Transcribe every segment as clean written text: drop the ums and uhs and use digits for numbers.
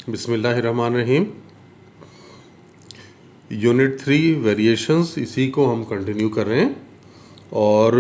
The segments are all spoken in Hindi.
बिस्मिल्लाहिर्रहमानिर्रहीम। यूनिट 3 वेरिएशंस, इसी को हम कंटिन्यू कर रहे हैं और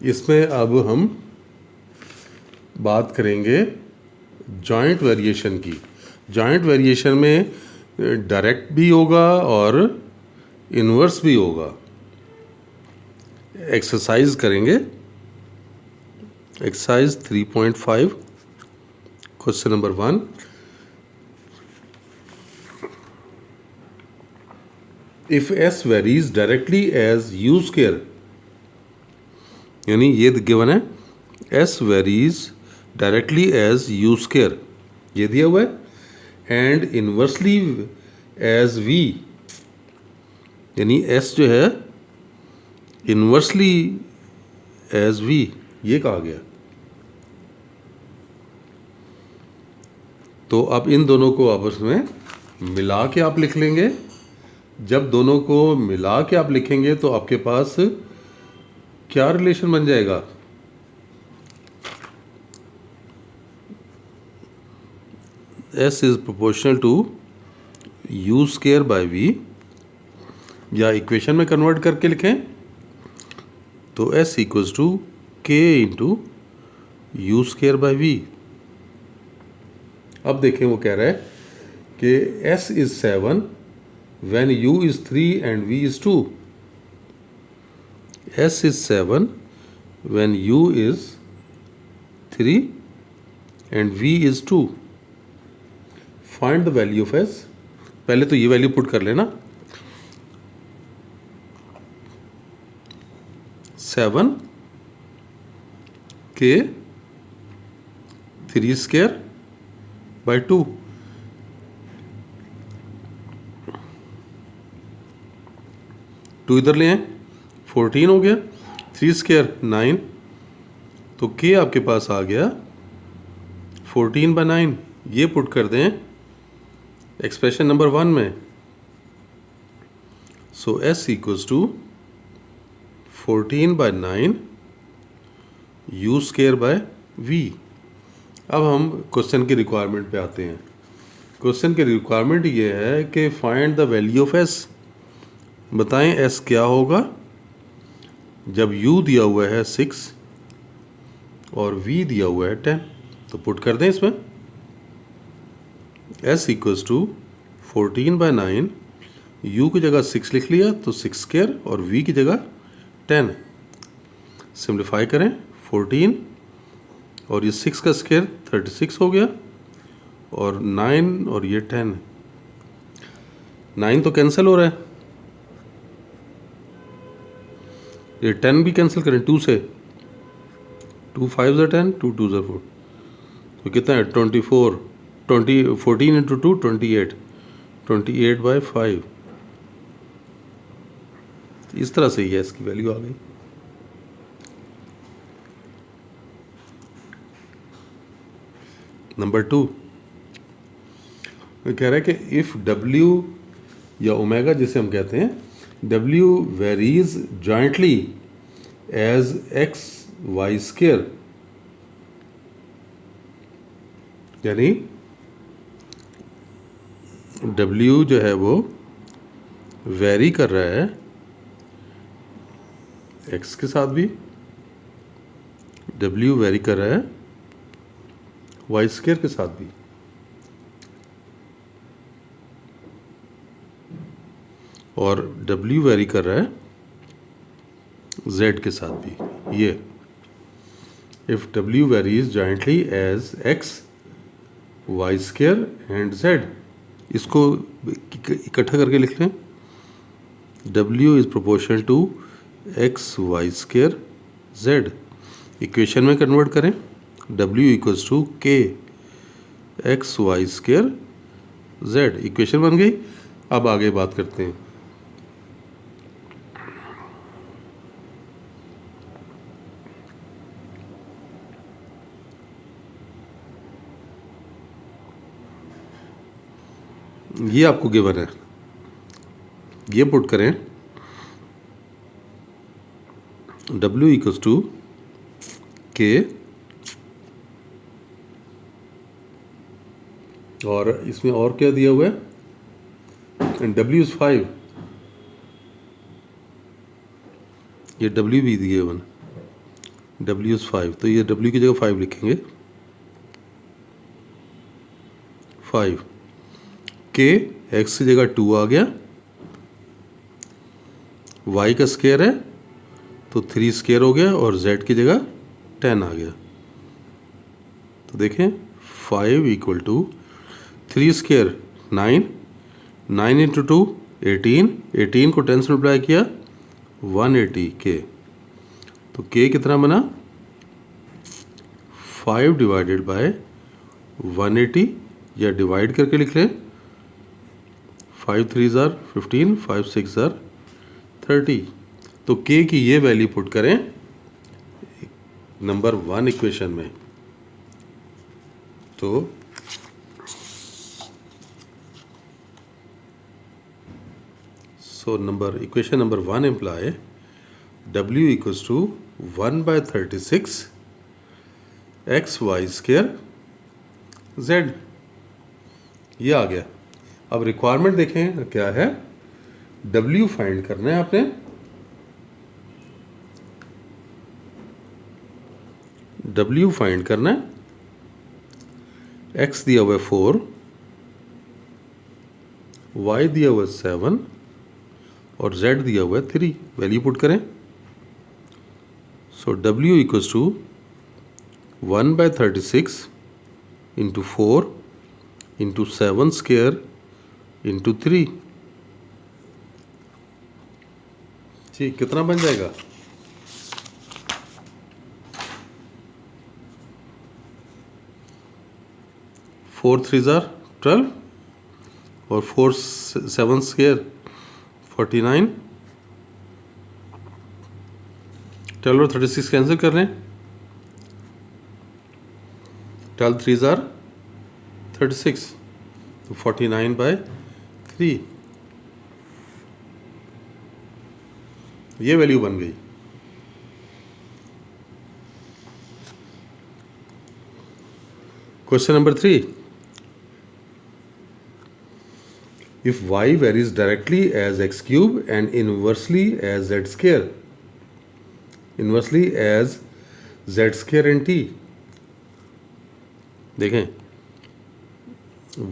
इसमें अब हम बात करेंगे जॉइंट वेरिएशन की। जॉइंट वेरिएशन में डायरेक्ट भी होगा और इन्वर्स भी होगा। एक्सरसाइज करेंगे। Exercise 3.5 question number 1। If s varies directly as u square, यानी ये गिवन है s varies directly as u square, ये दिया हुआ है, एंड इनवर्सली एज v, यानी s जो है इनवर्सली एज v, ये कहा गया। तो अब इन दोनों को आपस में मिला के आप लिख लेंगे। जब दोनों को मिला के आप लिखेंगे तो आपके पास क्या रिलेशन बन जाएगा? s is proportional to u square by v, या इक्वेशन में कन्वर्ट करके लिखें तो s equals to k into u square by v। अब देखें, वो कह रहा है कि s is 7 when u is 3 and v is 2. s is 7 when u is 3 and v is 2. Find the value of s. पहले तो ये वैल्यू पुट कर लेना, 7 k 3 स्क्वायर बाय 2, टू इधर ले आए, 14 हो गया, 3 स्क्वायर 9, तो k आपके पास आ गया 14 बाय 9। ये पुट कर दें एक्सप्रेशन नंबर 1 में। So s equals to 14 by 9 u square by v। अब हम क्वेश्चन की रिक्वायरमेंट पे आते हैं। क्वेश्चन की रिक्वायरमेंट ये है कि find the value of s। बताएं s क्या होगा जब u दिया हुआ है 6 और v दिया हुआ है 10। तो पुट कर दें इसमें, s equals to 14 by 9, u की जगह 6 लिख लिया तो 6 स्क्वायर और v की जगह 10। सिंप्लीफाई करें, 14 और ये 6 का स्क्वायर 36 हो गया, और 9 और ये 10, 9 तो कैंसिल हो रहा है, ये 10 भी कैंसिल करें 2 से, 2 5 ज़ा 10, 2 2 ज़ा 4, तो कितना है 24, 14 इंटू 2 28, 28 बाय 5। इस तरह से ये इसकी वैल्यू आ गई। नंबर 2 कह रहा है कि इफ़ W या ओमेगा जिसे हम कहते हैं, W varies jointly as x y square, यानी W जो है वो वेरी कर रहा है x के साथ भी, W वेरी कर रहा है y स्क्वायर के साथ भी, और W वेरी कर रहा है z के साथ भी। ये if W varies jointly as x y square and z, इसको इकट्ठा करके लिख लें, W is proportional to x y square z। Equation में कन्वर्ट करें, W equals to k x y square z। Equation बन गई। अब आगे बात करते हैं। ये आपको गिवन है, ये पुट करें, W इक्वल्स टू k और इसमें और क्या दिया हुआ है, एंड W इज़ 5, ये W भी दिए वन, W इज़ 5, तो ये W की जगह 5 लिखेंगे, 5 K, X की जगह 2 आ गया, Y का स्क्वायर है तो 3 स्क्वायर हो गया और Z की जगह 10 आ गया। तो देखें 5 इक्वल टू 3 स्क्वायर 9, 9 इंटू 2 18, 18 को 10 से मल्टीप्लाई किया 180 K। तो K कितना बना, 5 डिवाइडेड बाय 180, या डिवाइड करके लिख लें, 5 3 ज़ार 15, 5 6 ज़ार 30। तो K की ये वैल्यू पुट करें नंबर 1 इक्वेशन में, तो equation number 1 imply W equals to 1/36 XY square Z, ये आ गया। अब रिक्वायरमेंट देखें क्या है, W फाइंड करना है आपने, W फाइंड करना है, X दिया हुआ है 4, Y दिया हुआ है 7 और Z दिया हुआ है 3, वैल्यू पुट करें। So W equals to 1/36 into 4 into 7 square into 3, ठीक कितना बन जाएगा, 4 3 ज़ार 12 और 4 7 स्क्वायर 49, 12 और 36 कैंसिल कर लें, 12 3 ज़ार 36, तो 49/3, ये वैल्यू बन गई। Question number 3, if y varies directly as x cube and inversely as z square, inversely as z square and t, देखें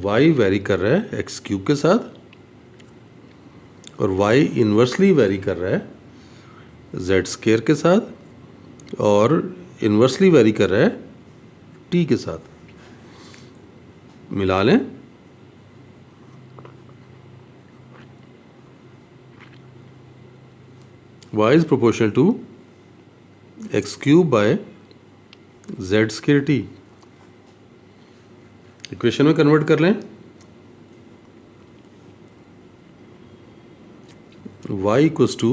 y वेरी कर रहा है x क्यूब के साथ और y इन्वर्सली वेरी कर रहा है z स्क्वायर के साथ और इन्वर्सली वेरी कर रहा है t के साथ, मिला लें, y is proportional to x cube by z square t, equation में कन्वर्ट कर लें, y equals to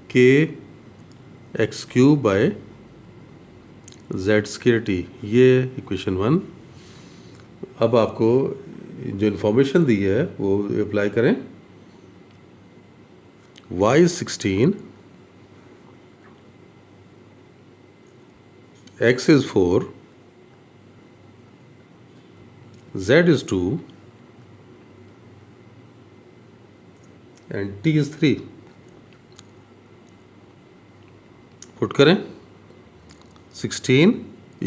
k x cube by z square t, ये इक्वेशन 1। अब आपको जो इन्फॉर्मेशन दी है वो अप्लाई करें, y is 16, x is 4, z is 2 and t is 3, put करें, 16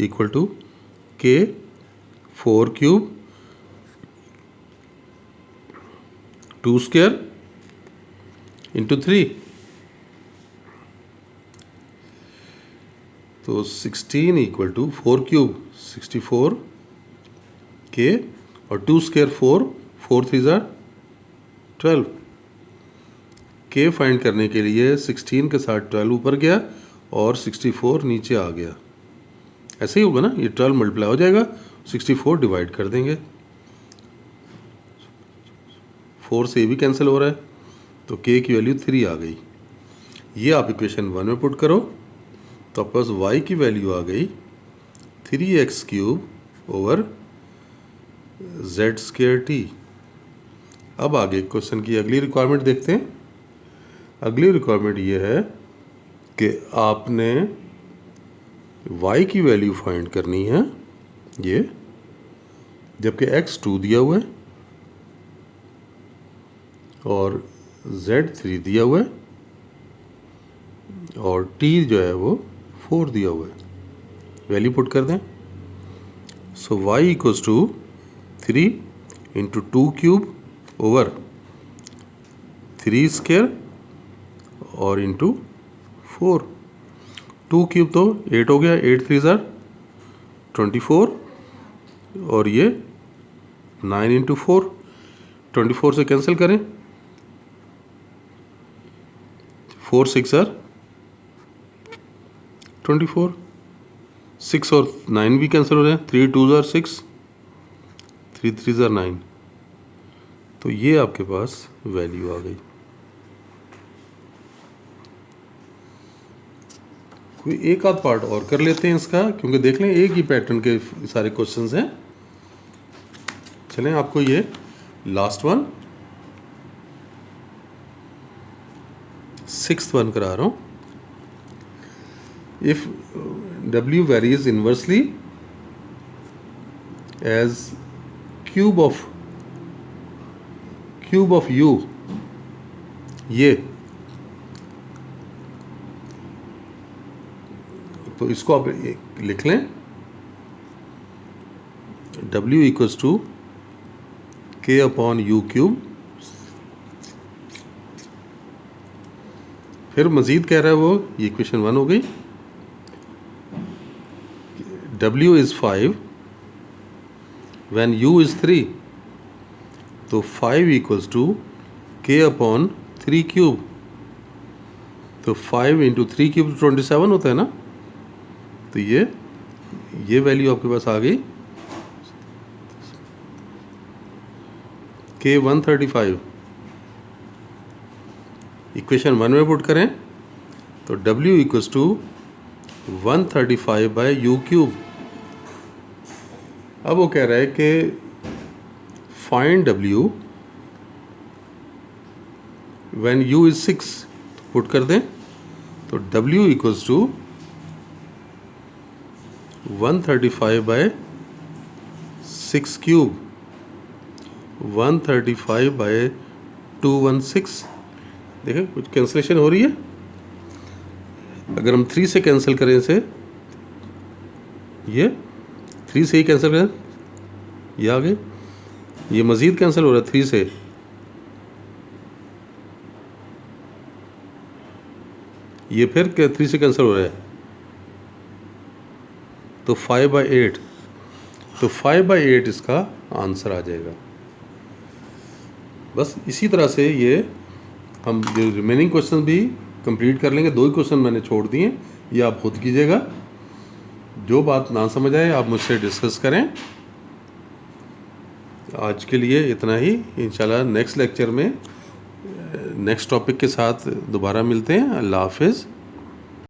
equal to k 4 cube 2 square into 3, तो 16 इक्वल टू 4 क्यूब 64 k और 2 स्क्वायर 4, 4 3 ज़ार 12, k फाइंड करने के लिए 16 के साथ 12 ऊपर गया और 64 नीचे आ गया, ऐसे ही होगा ना, ये 12 मल्टीप्लाई हो जाएगा, 64 डिवाइड कर देंगे, 4 से ये भी कैंसिल हो रहा है, तो k की वैल्यू 3 आ गई। ये आप इक्वेशन 1 में पुट करो तो आपके पास y की वैल्यू आ गई 3x cube over z square t। अब आगे क्वेश्चन की अगली रिक्वायरमेंट देखते हैं। अगली रिक्वायरमेंट ये है कि आपने y की वैल्यू फाइंड करनी है, ये जबकि x 2 दिया हुआ है और z 3 दिया हुआ है और t जो है वो 4 दिया हुआ है। वैल्यू पुट कर दें। So y equals to 3 into 2 cube over 3 square और इंटू 4। 2 क्यूब तो 8 हो गया, 8 3 ज़ार 24 और ये 9 इंटू 4, 24 से कैंसिल करें, 4 6 ज़ार 24, 6 और 9 भी कैंसिल हो रहे हैं, 3 2 ज़ार 6, 3 3 ज़ार 9। तो ये आपके पास वैल्यू आ गई। कोई एक आध पार्ट और कर लेते हैं इसका, क्योंकि देख लें एक ही पैटर्न के सारे क्वेश्चंस हैं। चलें आपको ये लास्ट वन 6th वन करा रहा हूँ। If W varies inversely as cube of u, ये तो इसको आप लिख लें, W equals to k upon u cube. फिर मज़ीद कह रहा है वो, ये इक्वेशन 1 हो गई। W is 5 when u is 3, तो 5 equals to k upon 3 cube. तो 5 इंटू 3 क्यूब 27 होता है ना। तो ये वैल्यू आपके पास आ गई k 135। इक्वेशन 1 में पुट करें तो W equals to 135 by u cube. अब वो कह रहा है कि find W when u is 6, put कर दें तो W equals to 135 by 6 cube, 135 by 216। देखें कुछ कैंसिलेशन हो रही है। अगर हम 3 से कैंसिल करें इसे, ये 3 से ही कैंसिल करें, ये आ गए। ये मज़ीद कैंसिल हो रहा है 3 से, ये फिर 3 से कैंसिल हो रहा है। तो 5/8, तो 5/8 इसका आंसर आ जाएगा। बस इसी तरह से ये हम जो रिमेनिंग क्वेश्चन भी कंप्लीट कर लेंगे। 2 ही क्वेश्चन मैंने छोड़ दिए, ये आप खुद कीजिएगा। जो बात ना समझ आए आप मुझसे डिस्कस करें। आज के लिए इतना ही। इंशाल्लाह नेक्स्ट लेक्चर में नेक्स्ट टॉपिक के साथ दोबारा मिलते हैं। अल्लाह हाफिज़।